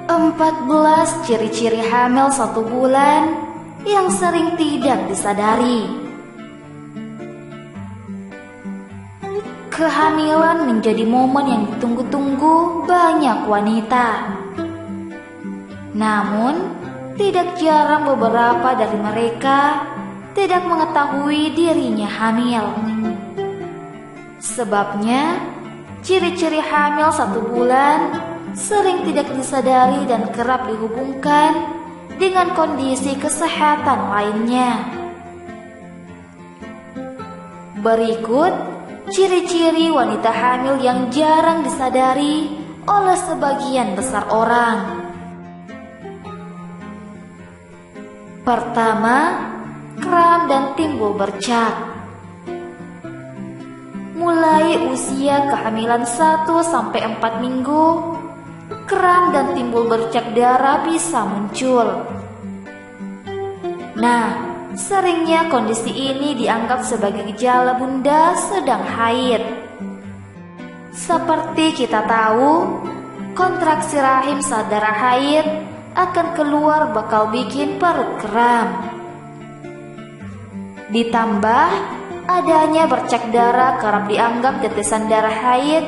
14 ciri-ciri hamil 1 bulan yang sering tidak disadari. Kehamilan menjadi momen yang ditunggu-tunggu banyak wanita. Namun, tidak jarang beberapa dari mereka tidak mengetahui dirinya hamil. Sebabnya, ciri-ciri hamil 1 bulan sering tidak disadari dan kerap dihubungkan dengan kondisi kesehatan lainnya. Berikut ciri-ciri wanita hamil yang jarang disadari oleh sebagian besar orang. Pertama, kram dan timbul bercak. Mulai usia kehamilan 1-4 minggu, kram dan timbul bercak darah bisa muncul. Nah, seringnya kondisi ini dianggap sebagai gejala bunda sedang haid. Seperti kita tahu, kontraksi rahim saat darah haid akan keluar bakal bikin perut kram. Ditambah, adanya bercak darah kerap dianggap tetesan darah haid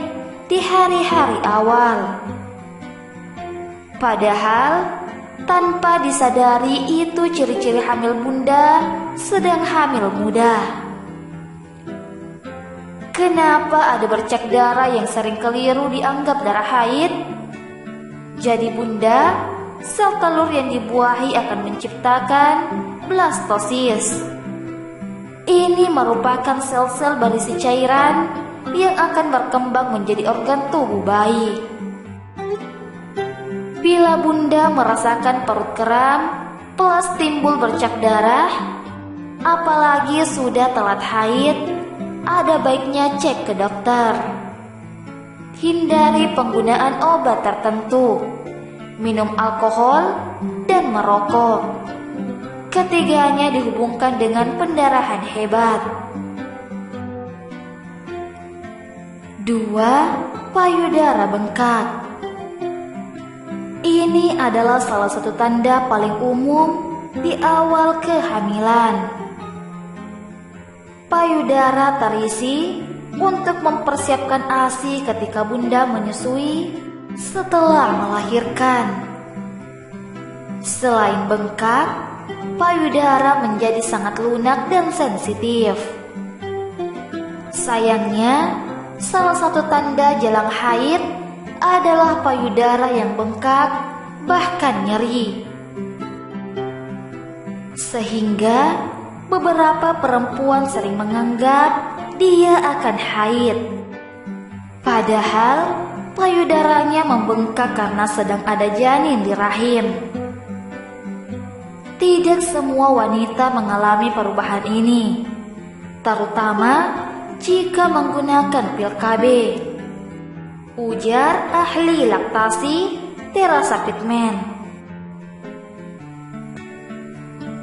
di hari-hari awal. Padahal, tanpa disadari itu ciri-ciri hamil bunda sedang hamil muda. Kenapa ada bercak darah yang sering keliru dianggap darah haid? Jadi bunda, sel telur yang dibuahi akan menciptakan blastosis. Ini merupakan sel-sel berisi cairan yang akan berkembang menjadi organ tubuh bayi. Bila bunda merasakan perut kram plus timbul bercak darah, apalagi sudah telat haid, ada baiknya cek ke dokter. Hindari penggunaan obat tertentu, minum alkohol, dan merokok. Ketiganya dihubungkan dengan pendarahan hebat. 2. Payudara bengkak. Ini adalah salah satu tanda paling umum di awal kehamilan. Payudara terisi untuk mempersiapkan ASI ketika bunda menyusui setelah melahirkan. Selain bengkak, payudara menjadi sangat lunak dan sensitif. Sayangnya, salah satu tanda jelang haid adalah payudara yang bengkak, bahkan nyeri. Sehingga beberapa perempuan sering menganggap dia akan haid. Padahal payudaranya membengkak karena sedang ada janin di rahim. Tidak semua wanita mengalami perubahan ini, terutama jika menggunakan pil KB. Ujar ahli laktasi Teresa Pittman.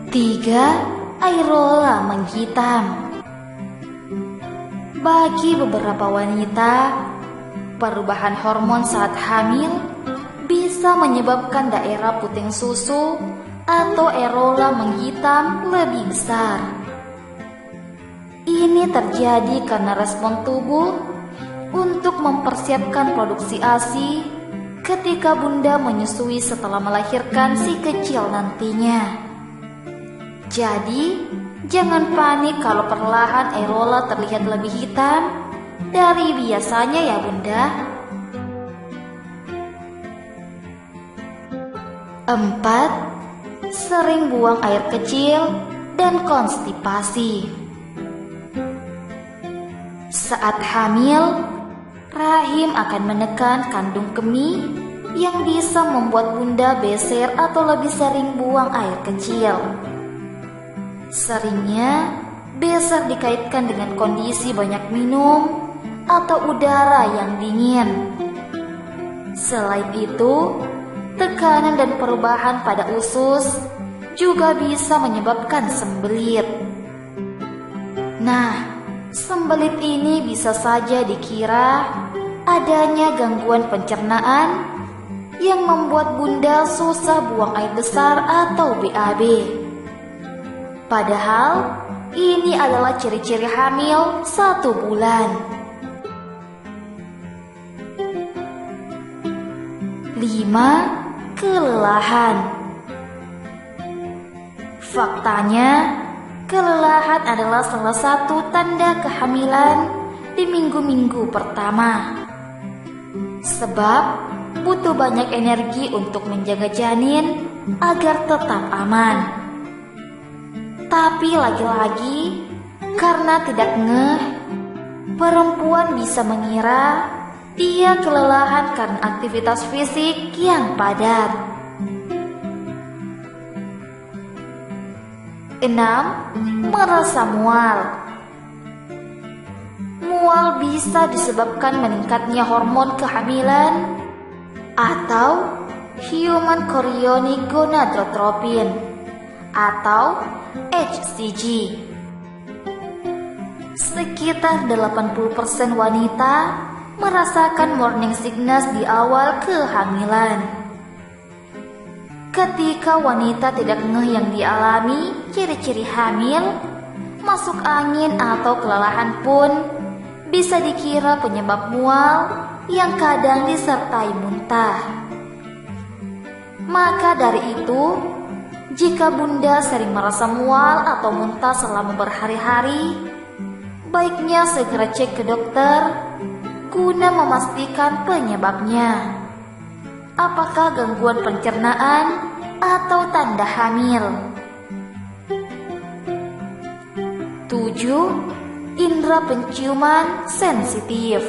3. Airola menghitam. Bagi beberapa wanita, perubahan hormon saat hamil bisa menyebabkan daerah puting susu atau areola menghitam lebih besar. Ini terjadi karena respon tubuh untuk mempersiapkan produksi ASI ketika bunda menyusui setelah melahirkan si kecil nantinya. Jadi, jangan panik kalau perlahan areola terlihat lebih hitam dari biasanya ya bunda. 4. Sering buang air kecil dan konstipasi. Saat hamil, rahim akan menekan kandung kemih yang bisa membuat bunda beser atau lebih sering buang air kecil. Seringnya, beser dikaitkan dengan kondisi banyak minum atau udara yang dingin. Selain itu, tekanan dan perubahan pada usus juga bisa menyebabkan sembelit. Nah, sembelit ini bisa saja dikira adanya gangguan pencernaan yang membuat bunda susah buang air besar atau BAB. Padahal ini adalah ciri-ciri hamil 1 bulan. 5. Kelelahan. Faktanya, kelelahan adalah salah satu tanda kehamilan di minggu-minggu pertama. Sebab butuh banyak energi untuk menjaga janin agar tetap aman. Tapi lagi-lagi, karena tidak ngeh, perempuan bisa mengira dia kelelahan karena aktivitas fisik yang padat. 6. Merasa mual. Mual bisa disebabkan meningkatnya hormon kehamilan atau human chorionic gonadotropin atau HCG. Sekitar 80% wanita merasakan morning sickness di awal kehamilan. Ketika wanita tidak ngeh yang dialami ciri-ciri hamil, masuk angin atau kelelahan pun bisa dikira penyebab mual yang kadang disertai muntah. Maka dari itu, jika bunda sering merasa mual atau muntah selama berhari-hari, baiknya segera cek ke dokter guna memastikan penyebabnya. Apakah gangguan pencernaan atau tanda hamil? 7. Indera penciuman sensitif.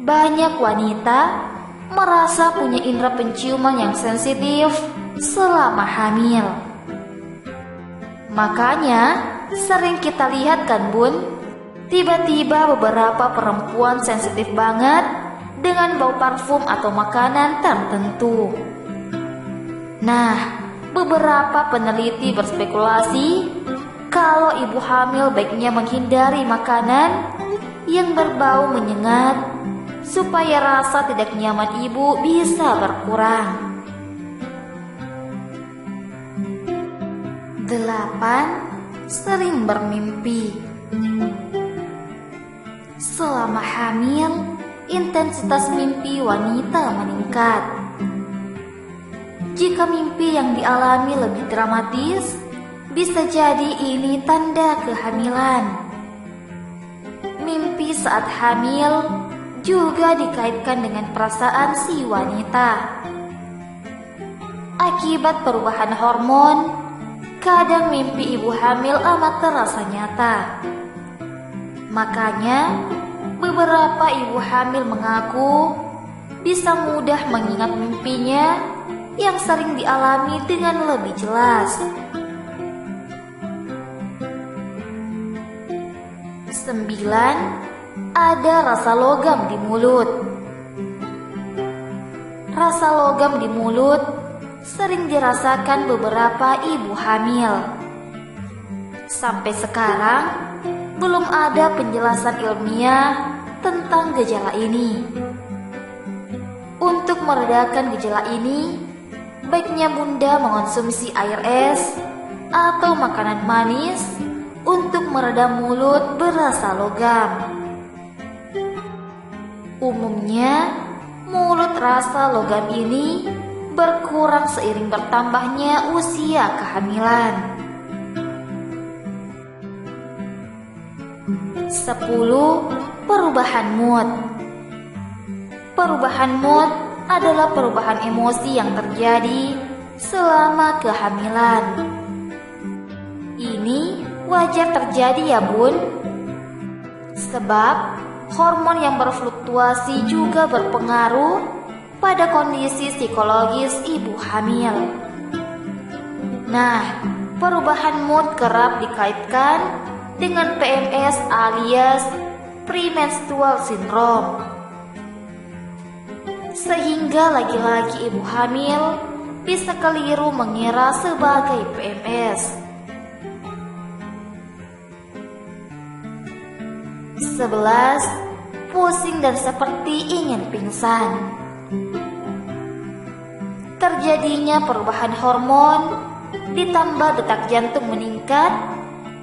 Banyak wanita merasa punya indera penciuman yang sensitif selama hamil. Makanya sering kita lihat kan bun, tiba-tiba beberapa perempuan sensitif banget dengan bau parfum atau makanan tertentu. Nah, beberapa peneliti berspekulasi kalau ibu hamil baiknya menghindari makanan yang berbau menyengat supaya rasa tidak nyaman ibu bisa berkurang. 8. Sering bermimpi. Selama hamil, intensitas mimpi wanita meningkat. Jika mimpi yang dialami lebih dramatis, bisa jadi ini tanda kehamilan. Mimpi saat hamil juga dikaitkan dengan perasaan si wanita. Akibat perubahan hormon, kadang mimpi ibu hamil amat terasa nyata. Makanya, beberapa ibu hamil mengaku bisa mudah mengingat mimpinya yang sering dialami dengan lebih jelas. 9. Ada rasa logam di mulut. Rasa logam di mulut sering dirasakan beberapa ibu hamil. Sampai sekarang, belum ada penjelasan ilmiah tentang gejala ini. Untuk meredakan gejala ini, baiknya bunda mengonsumsi air es atau makanan manis untuk meredam mulut berasa logam. Umumnya, mulut rasa logam ini berkurang seiring bertambahnya usia kehamilan. 10. Perubahan mood. Perubahan mood adalah perubahan emosi yang terjadi selama kehamilan. Ini wajar terjadi ya bun, sebab hormon yang berfluktuasi juga berpengaruh pada kondisi psikologis ibu hamil. Nah, perubahan mood kerap dikaitkan dengan PMS alias premenstrual syndrome. Sehingga laki-laki ibu hamil bisa keliru mengira sebagai PMS. 11. pusing dan seperti ingin pingsan. Terjadinya perubahan hormon ditambah detak jantung meningkat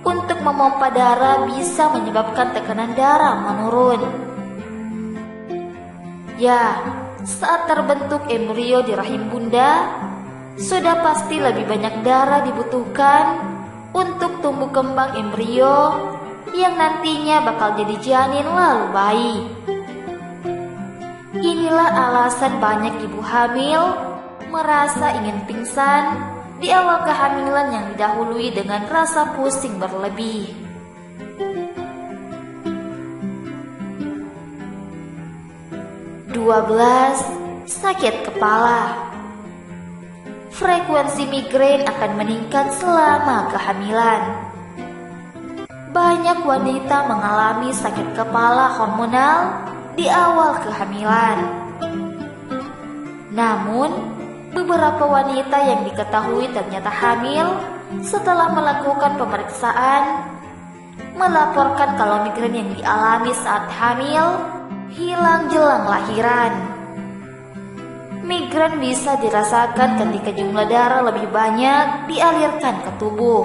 untuk memompa darah bisa menyebabkan tekanan darah menurun. Ya, saat terbentuk embrio di rahim bunda, sudah pasti lebih banyak darah dibutuhkan untuk tumbuh kembang embrio yang nantinya bakal jadi janin lalu bayi. Inilah alasan banyak ibu hamil merasa ingin pingsan di awal kehamilan yang didahului dengan rasa pusing berlebih. 12. Sakit kepala. Frekuensi migrain akan meningkat selama kehamilan. Banyak wanita mengalami sakit kepala hormonal di awal kehamilan. Namun, beberapa wanita yang diketahui ternyata hamil setelah melakukan pemeriksaan melaporkan kalau migrain yang dialami saat hamil hilang jelang lahiran. Migrain bisa dirasakan ketika jumlah darah lebih banyak dialirkan ke tubuh,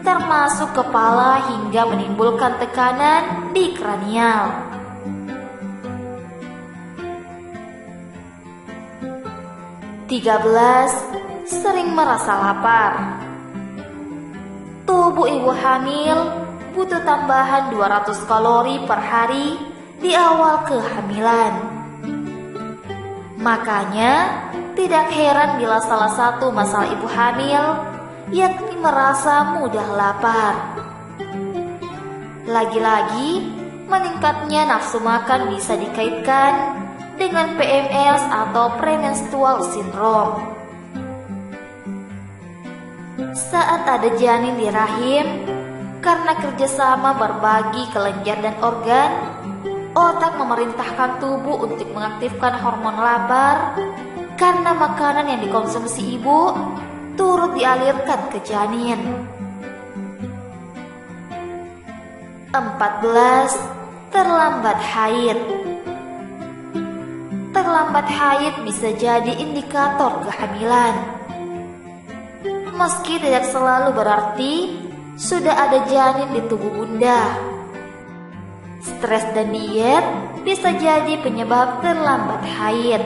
termasuk kepala hingga menimbulkan tekanan di kranial. 13. Sering merasa lapar. Tubuh ibu hamil butuh tambahan 200 kalori per hari di awal kehamilan. Makanya, tidak heran bila salah satu masalah ibu hamil yakni merasa mudah lapar. Lagi-lagi, meningkatnya nafsu makan bisa dikaitkan dengan PMS atau premenstrual syndrome. Saat ada janin di rahim, karena kerjasama berbagi kelenjar dan organ, otak memerintahkan tubuh untuk mengaktifkan hormon lapar karena makanan yang dikonsumsi ibu turut dialirkan ke janin. 14. Terlambat haid. Terlambat haid bisa jadi indikator kehamilan. Meski tidak selalu berarti sudah ada janin di tubuh bunda. Stres dan diet bisa jadi penyebab terlambat haid.